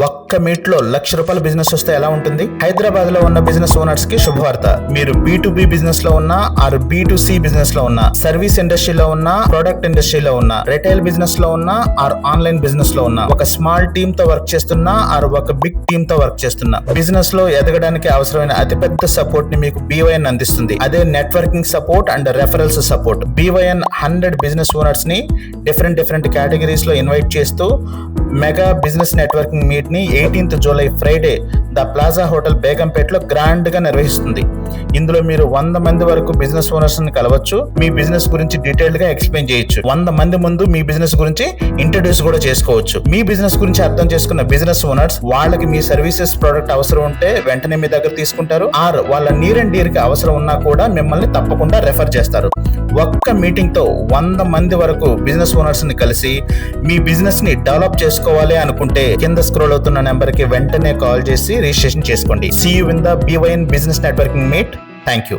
ఒక్క మీట్ లో ₹1,00,000 బిజినెస్ వస్తే ఎలా ఉంటుంది? హైదరాబాద్ లో ఉన్న బిజినెస్ ఓనర్స్ కి శుభవార్త. మీరు B2B బిజినెస్ లో ఉన్నా ఆర్ B2C బిజినెస్ లో ఉన్నా, సర్వీస్ ఇండస్ట్రీలో ఉన్నా, ప్రొడక్ట్ ఇండస్ట్రీలో ఉన్నా, రిటైల్ బిజినెస్ లో ఉన్నా ఆర్ ఆన్లైన్ బిజినెస్ లో ఉన్నా, ఒక స్మాల్ టీమ్ తో వర్క్ చేస్తున్నా ఆర్ ఒక బిగ్ టీమ్ తో వర్క్ చేస్తున్నా, బిజినెస్ లో ఎదగడానికి అవసరమైన అతిపెద్ద సపోర్ట్ ని మీకు BYN అందిస్తుంది. అదే networking support and referrals support. BYN 100 business owners ని డిఫరెంట్ కేటగిరీస్ లో ఇన్వైట్ చేస్తూ మెగా బిజినెస్ నెట్వర్కింగ్ మీట్ ని 18th July Friday the Plaza Hotel బేగంపేటలో గ్రాండ్ గా నిర్వహిస్తుంది. ఇందులో మీరు 100 మంది వరకు బిజినెస్ ఓనర్స్ ని కలవచ్చు. మీ బిజినెస్ గురించి డీటెయిల్డ్ గా ఎక్స్ప్లెయిన్ చేయొచ్చు. 100 మంది ముందు మీ బిజినెస్ గురించి ఇంట్రడ్యూస్ కూడా చేసుకోవచ్చు. మీ బిజినెస్ గురించి అర్థం చేసుకున్న బిజినెస్ ఓనర్స్ వాళ్ళకి మీ సర్వీసెస్ ప్రొడక్ట్ అవసరం ఉంటే వెంటనే మీ దగ్గర తీసుకుంటారు. ఆర్ వాళ్ళ నీర్ అండ్ డీర్ కి అవసరం ఉన్నా కూడా మిమ్మల్ని తప్పకుండా రెఫర్ చేస్తారు. ఒక్క మీటింగ్ తో 100 మంది వరకు బిజినెస్ ఓనర్స్ ని కలిసి మీ బిజినెస్ ని డెవలప్ చేసుకోవాలి అనుకుంటే కింద స్క్రోల్ అవుతున్న నెంబర్ కి వెంటనే కాల్ చేసి రిజిస్ట్రేషన్ చేసుకోండి. See you in the BYN business networking meet. Thank you.